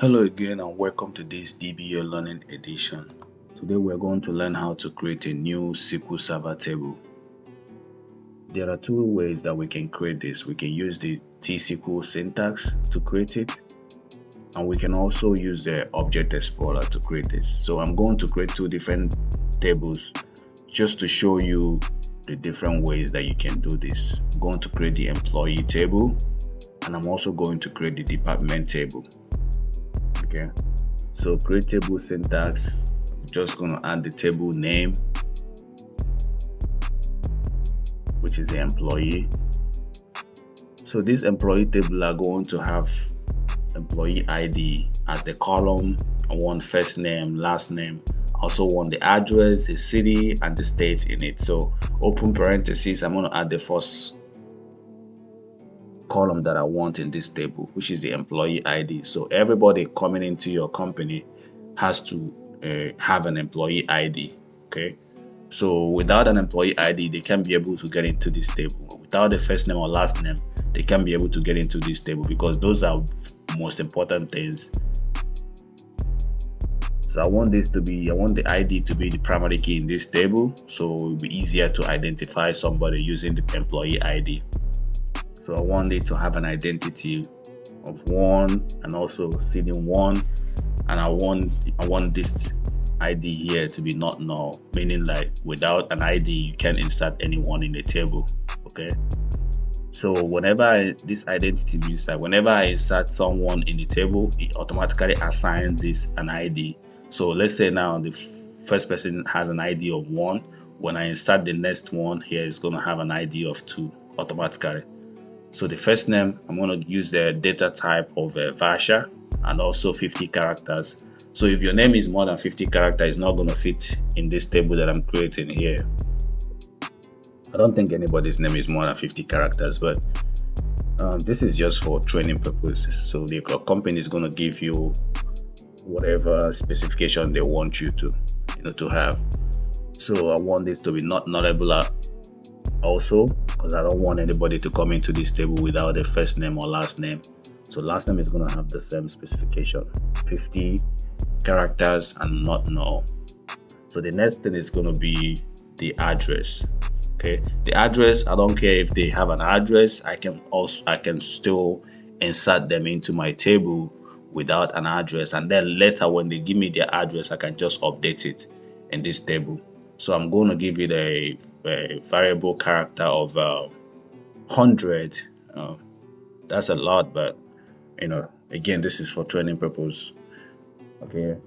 Hello again and welcome to this DBA Learning Edition. Today we're going to learn how to create a new SQL Server table. There are two ways that we can create this. We can use the T-SQL syntax to create it, and we can also use the Object Explorer to create this. So I'm going to create two different tables just to show you the different ways that you can do this. I'm going to create the employee table, and I'm also going to create the department table. Okay, so create table syntax, just going to add the table name, which is the employee. So this employee table are going to have employee ID as the column. I want first name, last name. I also want the address, the city, and the state in it. So open parentheses, I'm going to add the first column that I want in this table, which is the employee ID. So everybody coming into your company has to have an employee ID. Okay, so without an employee ID, they can't be able to get into this table. Without the first name or last name, they can't be able to get into this table because those are most important things. So I want the ID to be the primary key in this table, so it will be easier to identify somebody using the employee ID. So I want it to have an identity of 1 and also ceiling 1, and I want this ID here to be not null, meaning like without an ID you can't insert anyone in the table. Okay, so this identity means that whenever I insert someone in the table, it automatically assigns this an ID. So let's say now the first person has an ID of 1. When I insert the next one here, it's going to have an ID of 2 automatically. So the first name, I'm going to use the data type of Vasha and also 50 characters. So if your name is more than 50 characters, it's not going to fit in this table that I'm creating here. I don't think anybody's name is more than 50 characters, but this is just for training purposes. So the company is going to give you whatever specification they want you to have. So I want this to be not nullable also, because I don't want anybody to come into this table without a first name or last name. So last name is going to have the same specification, 50 characters and not null. So the next thing is going to be the address. Okay, the address, I don't care if they have an address, I can still insert them into my table without an address, and then later when they give me their address, I can just update it in this table. So I'm going to give it a variable character of 100. That's a lot, but again, this is for training purpose. Okay,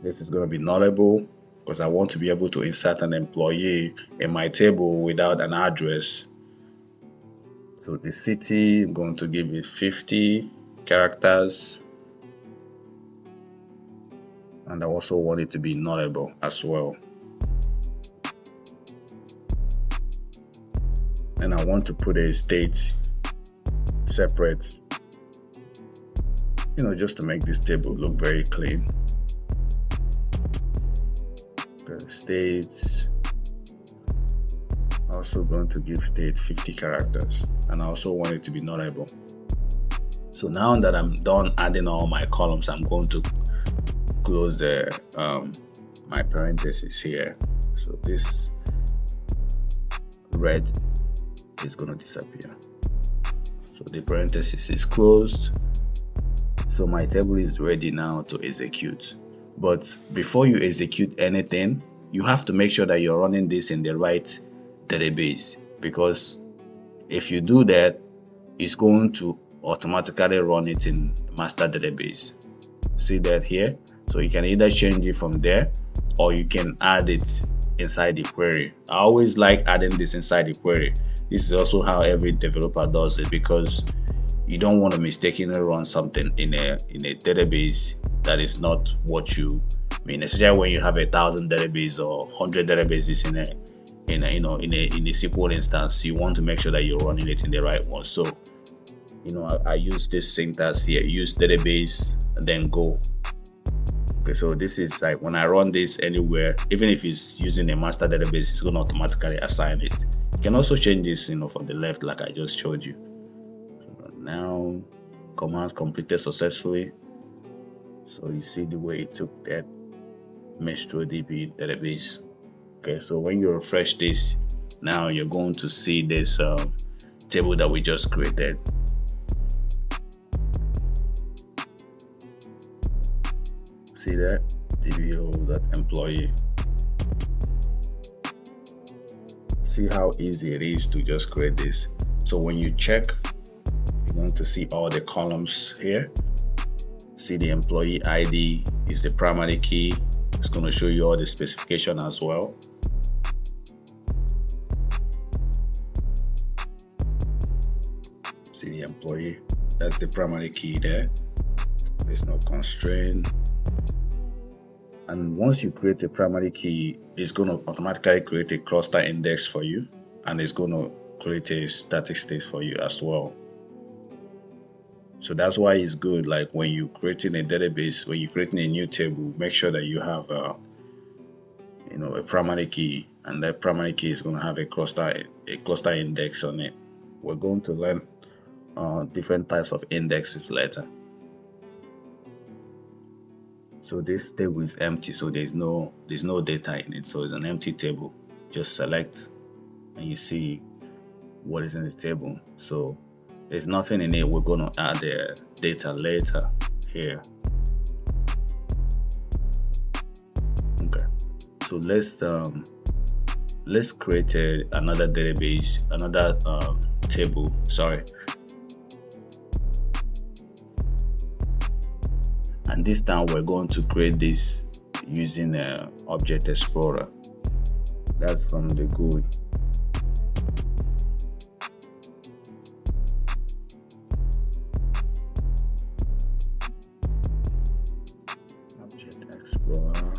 this is going to be nullable because I want to be able to insert an employee in my table without an address. So the city, I'm going to give it 50 characters, and I also want it to be nullable as well. And I want to put a state separate, just to make this table look very clean. The states, also going to give state 50 characters, and I also want it to be nullable. So now that I'm done adding all my columns, I'm going to close my parentheses here. So this red is going to disappear. So the parenthesis is closed. So my table is ready now to execute. But before you execute anything, you have to make sure that you're running this in the right database, because if you do that, it's going to automatically run it in master database. See that here? So you can either change it from there or you can add it inside the query. I always like adding this inside the query. This is also how every developer does it, because you don't want to mistakenly run something in a database that is not what you mean, especially when you have 1,000 database or 100 databases in a SQL instance. You want to make sure that you're running it in the right one. So I use this syntax here: use database and then go. Okay, so this is like when I run this anywhere, even if it's using a master database, it's going to automatically assign it. You can also change this from the left like I just showed you. Now commands completed successfully. So you see the way it took that MestroDB database. Okay, so when you refresh this, now you're going to see this table that we just created. See that? DBO.employee. See how easy it is to just create this. So when you check, you're going to see all the columns here. See the employee ID is the primary key. It's going to show you all the specification as well. See the employee, that's the primary key there. There's no constraint. And once you create a primary key, it's going to automatically create a cluster index for you, and it's going to create a statistics for you as well. So that's why it's good, like when you're creating a database, when you're creating a new table, make sure that you have a primary key, and that primary key is going to have a cluster index on it. We're going to learn different types of indexes later. So this table is empty, so there's no data in it, so it's an empty table. Just select and you see what is in the table. So there's nothing in it. We're going to add the data later here. Okay, so let's create another database, another table, sorry. And this time we're going to create this using Object Explorer. That's from the GUI. Object Explorer.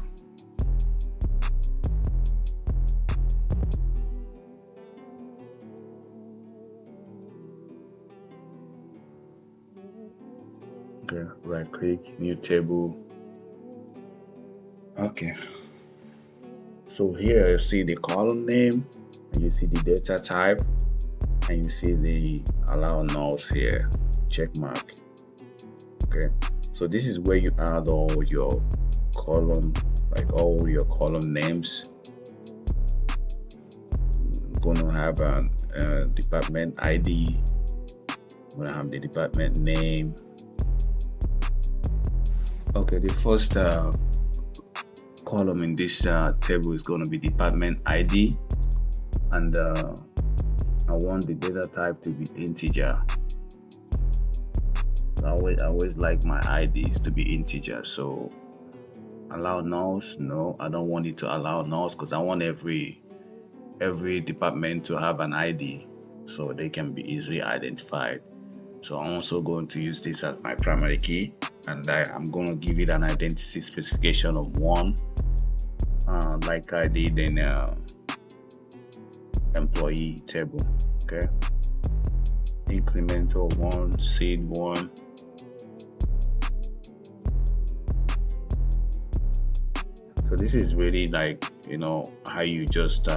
Okay, right click, new table. Okay, so here you see the column name, and you see the data type, and you see the allow nulls here, check mark. Okay, so this is where you add all your column, like all your column names. I'm gonna have a department ID. I'm gonna have the department name. Okay, the first column in this table is going to be department ID, and I want the data type to be integer. I always like my IDs to be integer. So allow nulls, no, I don't want it to allow nulls, because I want every department to have an ID so they can be easily identified. So I'm also going to use this as my primary key, and I'm going to give it an identity specification of 1, like I did in employee table. Okay, incremental 1, seed 1. So this is really like, how you just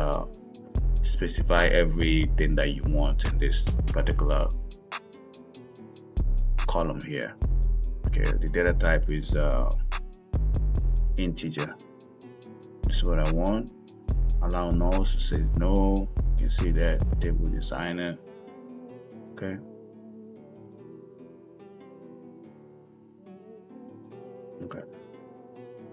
specify everything that you want in this particular column here. Okay, the data type is integer. This is what I want. Allow nulls, say no. You see that table designer. Okay. Okay.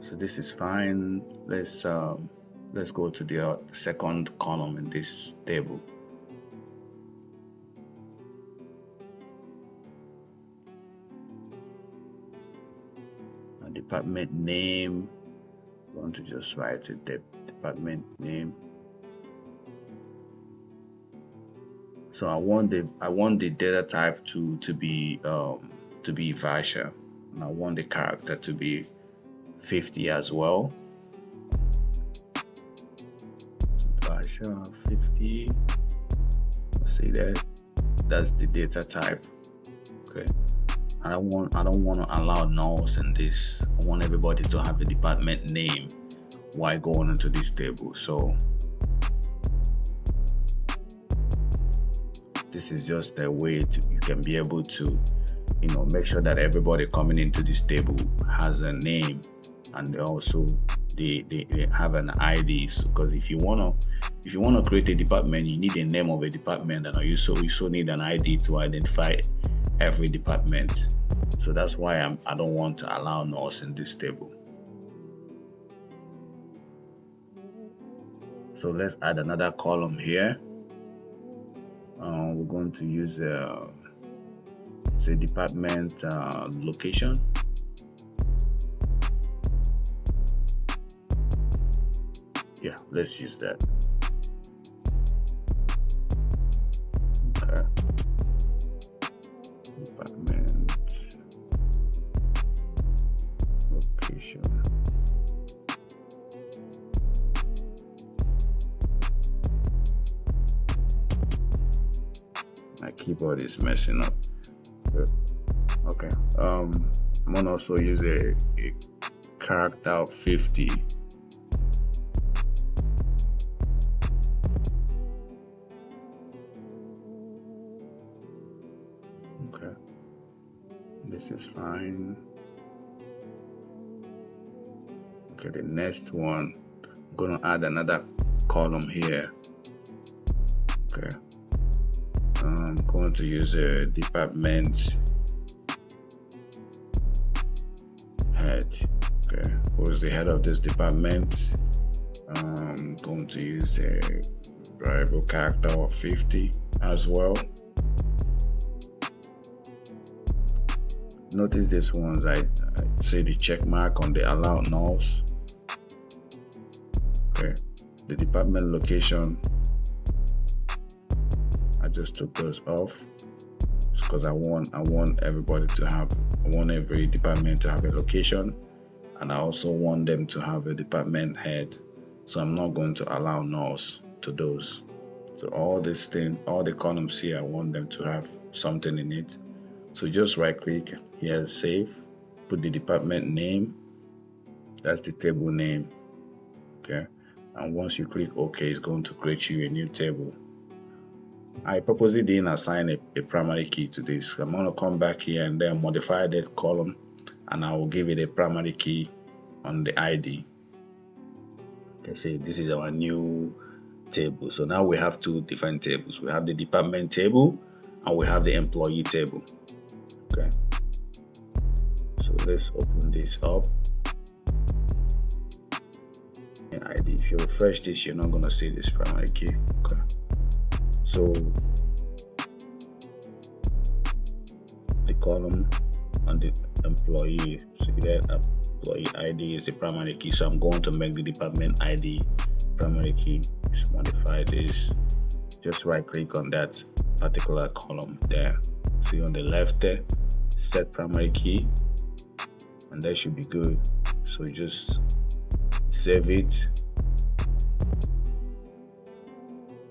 So this is fine. Let's go to the second column in this table. Department name, I'm going to just write a department name. So I want the data type to be Vasha, and I want the character to be 50 as well. Vasha 50. See that? That's the data type. Okay. I don't want to allow nulls in this. I want everybody to have a department name while going into this table. So this is just a way you can be able to make sure that everybody coming into this table has a name, and also they have an ID. Because if you wanna create a department, you need a name of a department, and you also need an ID to identify every department. So that's why I don't want to allow nulls in this table. So let's add another column here. We're going to use say department location. Yeah, let's use that. Okay. Department location. My keyboard is messing up. Okay. I'm gonna also use a character of 50. Okay. This is fine. Okay, the next one, I'm gonna add another column here. Okay. I'm going to use a department head. Okay, who's the head of this department? I'm going to use a variable character of 50 as well. Notice this ones, I say the check mark on the allow nulls. Okay, the department location, I just took those off because I want everybody to have, I want every department to have a location, and I also want them to have a department head. So I'm not going to allow nulls to those. So all the columns here, I want them to have something in it. So just right click here, save, put the department name, that's the table name. Okay, and once you click OK, it's going to create you a new table. I purposely didn't assign a primary key to this. I'm going to come back here and then modify that column, and I will give it a primary key on the ID. Okay, see, this is our new table. So now we have two different tables. We have the department table and we have the employee table. Okay, so let's open this up. ID, if you refresh this, you're not going to see this primary key. Okay, so the column on the employee, see that employee ID is the primary key. So I'm going to make the department ID primary key. Just modify this. Just right click on that particular column there. See on the left there, set primary key, and that should be good. So just save it,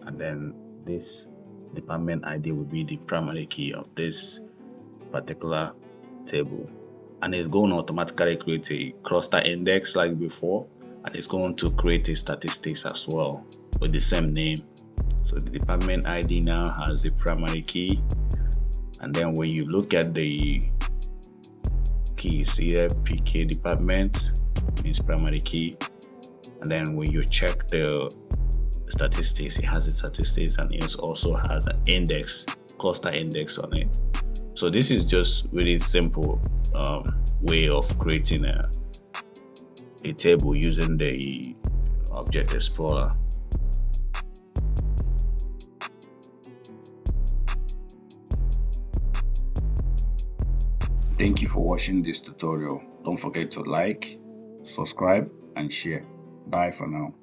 and then this department ID will be the primary key of this particular table, and it's going to automatically create a cluster index like before, and it's going to create a statistics as well with the same name. So the department ID now has the primary key, and then when you look at the keys here, PK department means primary key, and then when you check the statistics, it has the statistics, and it also has an index, cluster index on it. So this is just really simple way of creating a table using the Object Explorer. Thank you for watching this tutorial. Don't forget to like, subscribe, and share. Bye for now.